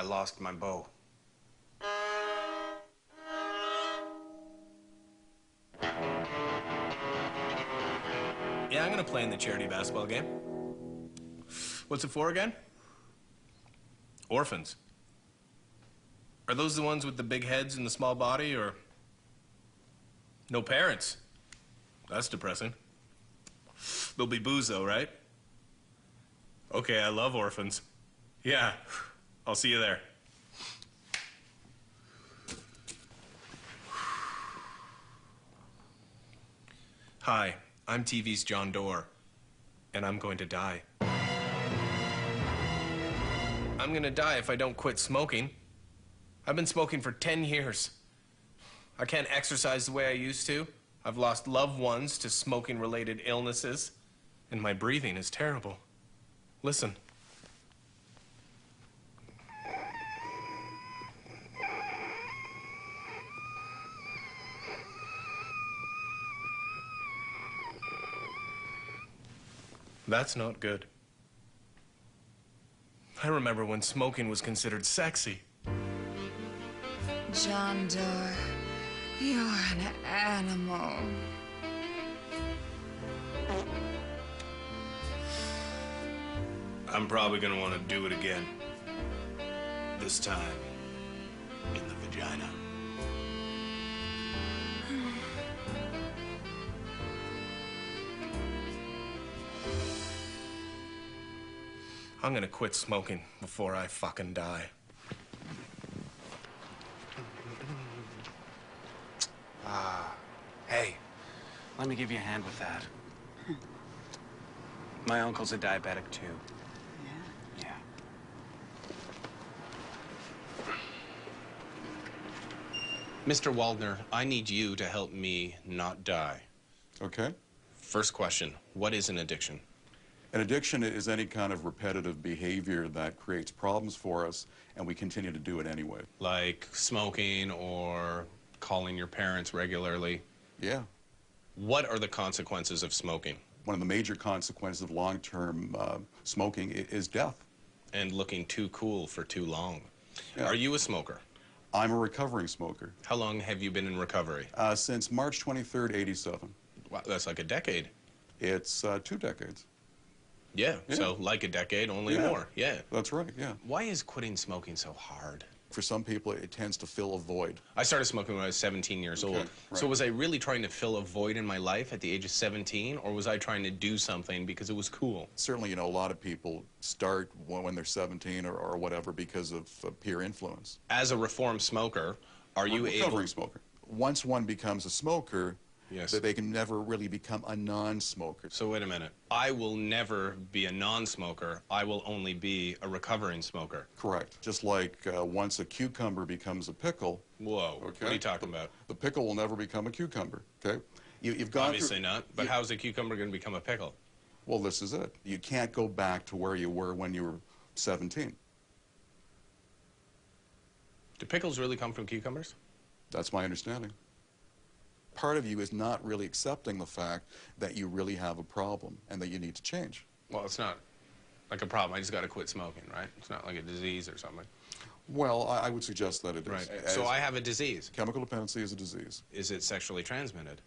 I lost my bow. Yeah, I'm gonna play in the charity basketball game. What's it for again? Orphans. Are those the ones with the big heads and the small body, or no parents? That's depressing. There'll be booze, though, right? Okay, I love orphans. Yeah, I'll see you there. Hi, I'm TV's Jon Dore, and I'm going to die. I'm gonna die if I don't quit smoking. I've been smoking for 10 years. I can't exercise the way I used to. I've lost loved ones to smoking-related illnesses, and my breathing is terrible. Listen. That's not good. I remember when smoking was considered sexy. Jon Dore, you're an animal. I'm probably gonna want to do it again. This time, in the vagina. I'm gonna quit smoking before I fucking die. Hey, let me give you a hand with that. My uncle's a diabetic, too. Yeah? Yeah. Mr. Waldner, I need you to help me not die. Okay. First question, what is an addiction? An addiction is any kind of repetitive behavior that creates problems for us, and we continue to do it anyway. Like smoking or calling your parents regularly? Yeah. What are the consequences of smoking? One of the major consequences of long-term smoking is death. And looking too cool for too long. Yeah. Are you a smoker? I'm a recovering smoker. How long have you been in recovery? Since March 23rd, '87. Wow, that's like a decade. It's 2 decades. Yeah, Yeah. So like a decade, only Yeah. more. Yeah. That's right, yeah. Why is quitting smoking so hard? For some people, it tends to fill a void. I started smoking when I was 17 years old. Okay, right. So was I really trying to fill a void in my life at the age of 17, or was I trying to do something because it was cool? Certainly, you know, a lot of people start when they're 17 or whatever because of peer influence. As a reformed smoker, are you able... Recovering smoker. Once one becomes a smoker, Yes. that they can never really become a non-smoker. So wait a minute. I will never be a non-smoker. I will only be a recovering smoker. Correct. Just like once a cucumber becomes a pickle. Whoa. Okay? What are you talking about? The pickle will never become a cucumber. Okay. You've gone Obviously through, not. But how's a cucumber going to become a pickle? Well, this is it. You can't go back to where you were when you were 17. Do pickles really come from cucumbers? That's my understanding. Part of you is not really accepting the fact that you really have a problem and that you need to change. Well, it's not like a problem. I just got to quit smoking, right? It's not like a disease or something. Well, I would suggest that it is. Right. So I have a disease. Chemical dependency is a disease. Is it sexually transmitted?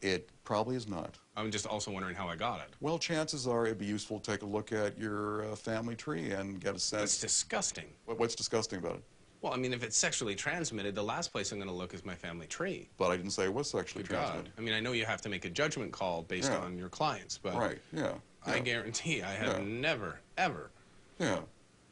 It probably is not. I'm just also wondering how I got it. Well, chances are it'd be useful to take a look at your family tree and get a sense. That's disgusting. What's disgusting about it? Well, I mean, if it's sexually transmitted, the last place I'm going to look is my family tree. But I didn't say it was sexually Good God. transmitted. I mean, I know you have to make a judgment call based Yeah. on your clients, but Right, yeah. I yeah. guarantee I have Yeah. never, ever, Yeah,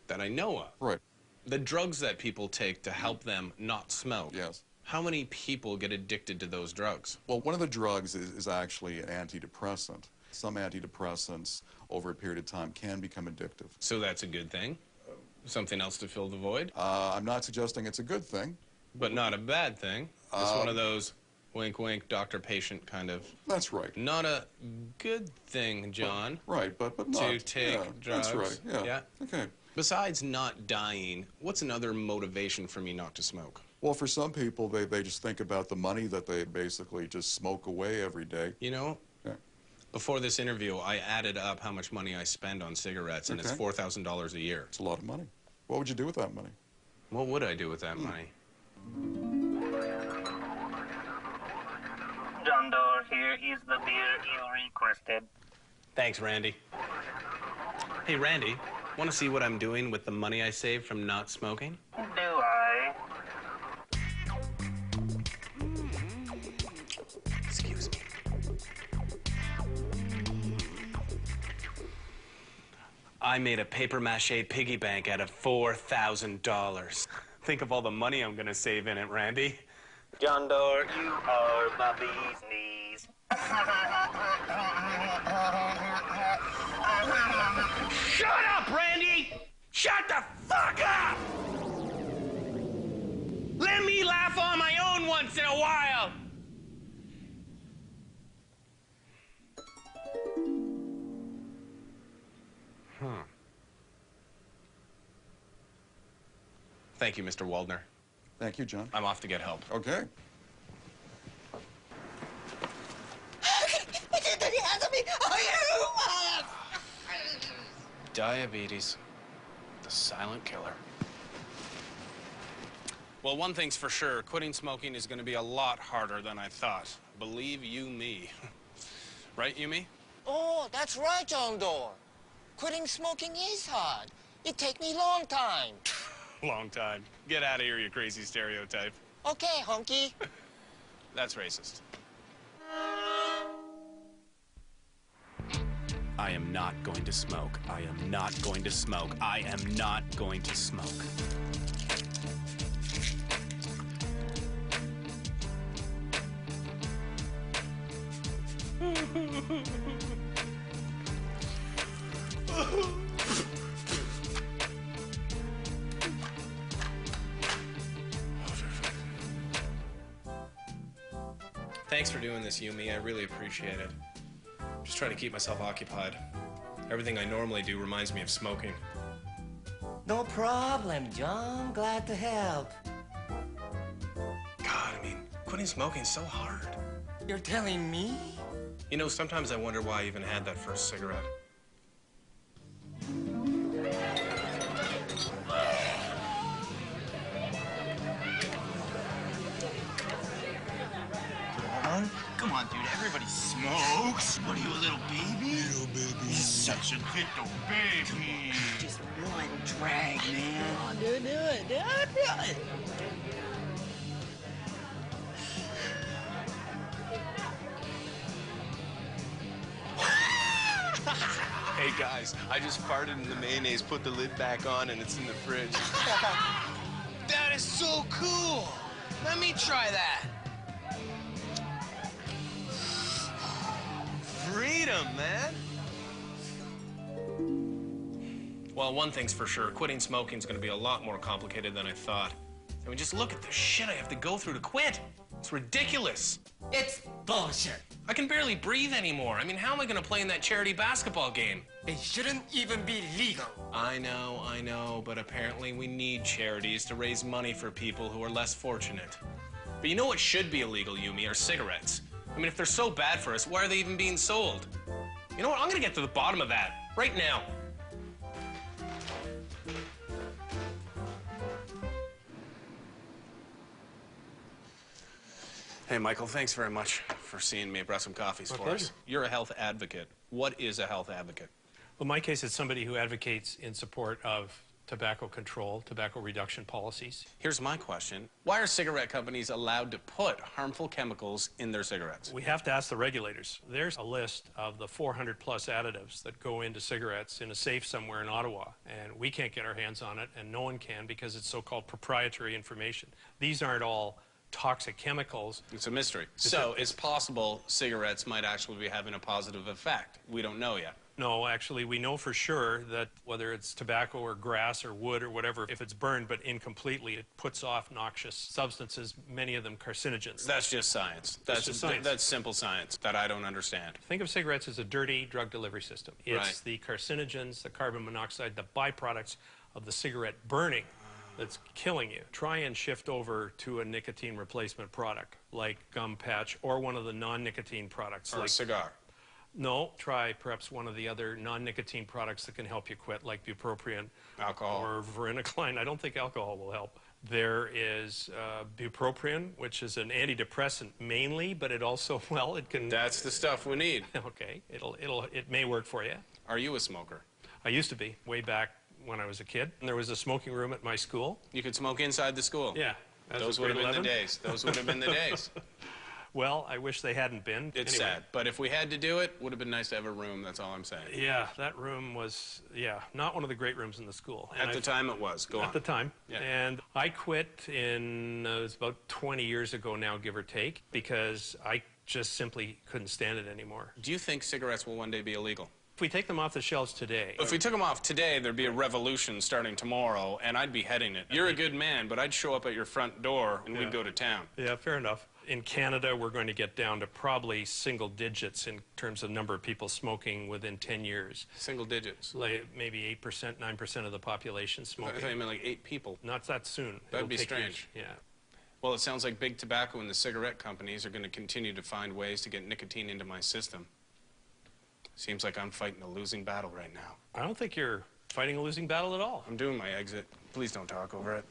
that I know of. right, The drugs that people take to help them not smoke. yes. How many people get addicted to those drugs? Well, one of the drugs is actually an antidepressant. Some antidepressants over a period of time can become addictive. So that's a good thing? Something else to fill the void? I'm not suggesting it's a good thing. But not a bad thing. It's one of those wink, wink, doctor-patient kind of... That's right. Not a good thing, John. Right, but not. To take yeah, drugs. That's right, yeah. Yeah? Okay. Besides not dying, what's another motivation for me not to smoke? Well, for some people, they just think about the money that they basically just smoke away every day. You know, Yeah. before this interview, I added up how much money I spend on cigarettes, and it's Okay. $4,000 a year. It's a lot of money. What would you do with that money? What would I do with that money? Jon Dore, here is the beer you requested. Thanks, Randy. Hey, Randy, want to see what I'm doing with the money I saved from not smoking? Do I? Excuse me. I made a papier-mâché piggy bank out of $4,000. Think of all the money I'm gonna save in it, Randy. Jon Dore, you are my bee's knees. Shut up, Randy! Shut the fuck up! Let me laugh on my own once in a while! Thank you, Mr. Waldner. Thank you, John. I'm off to get help. Okay. Diabetes, the silent killer. Well, one thing's for sure, quitting smoking is going to be a lot harder than I thought. Believe you me. Right, Yumi? Oh, that's right, Jon Dore. Quitting smoking is hard. It take me long time. Long time. Get out of here, you crazy stereotype. Okay, hunky. That's racist. I am not going to smoke. I am not going to smoke. I am not going to smoke. Thanks for doing this, Yumi. I really appreciate it. I'm just trying to keep myself occupied. Everything I normally do reminds me of smoking. No problem, John. Glad to help. God, I mean, quitting smoking's so hard. You're telling me? You know, sometimes I wonder why I even had that first cigarette. Come on, dude. Everybody smokes. What are you, a little baby? Little baby. He's such a little baby. Just one drag, man. Oh, do it. Do it. Hey, guys, I just farted in the mayonnaise, put the lid back on, and it's in the fridge. That is so cool. Let me try that. Freedom, man. Well, one thing's for sure, quitting smoking's gonna be a lot more complicated than I thought. I mean, just look at the shit I have to go through to quit. It's ridiculous. It's bullshit. I can barely breathe anymore. I mean, how am I gonna play in that charity basketball game? It shouldn't even be legal. I know, but apparently we need charities to raise money for people who are less fortunate. But you know what should be illegal, Yumi, are cigarettes. I mean, if they're so bad for us, why are they even being sold? You know what, I'm gonna get to the bottom of that, right now. Hey, Michael, thanks very much for seeing me. I brought some coffees for pleasure. us. You're a health advocate. What is a health advocate? Well, in my case, it's somebody who advocates in support of tobacco control, tobacco reduction policies. Here's my question. Why are cigarette companies allowed to put harmful chemicals in their cigarettes? We have to ask the regulators. There's a list of the 400 plus additives that go into cigarettes in a safe somewhere in Ottawa, and we can't get our hands on it, and no one can because it's so-called proprietary information. These aren't all toxic chemicals. It's a mystery. So it's possible cigarettes might actually be having a positive effect. We don't know yet. No, actually, we know for sure that whether it's tobacco or grass or wood or whatever, if it's burned but incompletely, it puts off noxious substances, many of them carcinogens. That's just science. just science. That's simple science that I don't understand. Think of cigarettes as a dirty drug delivery system. It's Right. the carcinogens, the carbon monoxide, the byproducts of the cigarette burning that's killing you. Try and shift over to a nicotine replacement product like gum patch or one of the non-nicotine products. Or like a cigar. No, try perhaps one of the other non-nicotine products that can help you quit, like bupropion Alcohol. or varenicline. I don't think alcohol will help. There is bupropion, which is an antidepressant mainly, but it also, well, it can... That's the stuff we need. Okay, it may work for you. Are you a smoker? I used to be, way back when I was a kid. And there was a smoking room at my school. You could smoke inside the school? Yeah. Those would have been the days. Those would have been the days. Well, I wish they hadn't been. It's anyway. sad, but if we had to do it, would have been nice to have a room, that's all I'm saying. Yeah, that room was, not one of the great rooms in the school. And At the time it was. Go on. At the time. Yeah. And I quit it was about 20 years ago now, give or take, because I just simply couldn't stand it anymore. Do you think cigarettes will one day be illegal? If we take them off the shelves today... If we took them off today, there'd be a revolution starting tomorrow, and I'd be heading it. You're a good man, but I'd show up at your front door, and we'd go to town. Yeah, fair enough. In Canada, we're going to get down to probably single digits in terms of number of people smoking within 10 years. Single digits? Like maybe 8%, 9% of the population smoking. I thought you meant like 8 people. Not that soon. That'd It'll be take strange. years. Yeah. Well, it sounds like big tobacco and the cigarette companies are going to continue to find ways to get nicotine into my system. Seems like I'm fighting a losing battle right now. I don't think you're fighting a losing battle at all. I'm doing my exit. Please don't talk over it.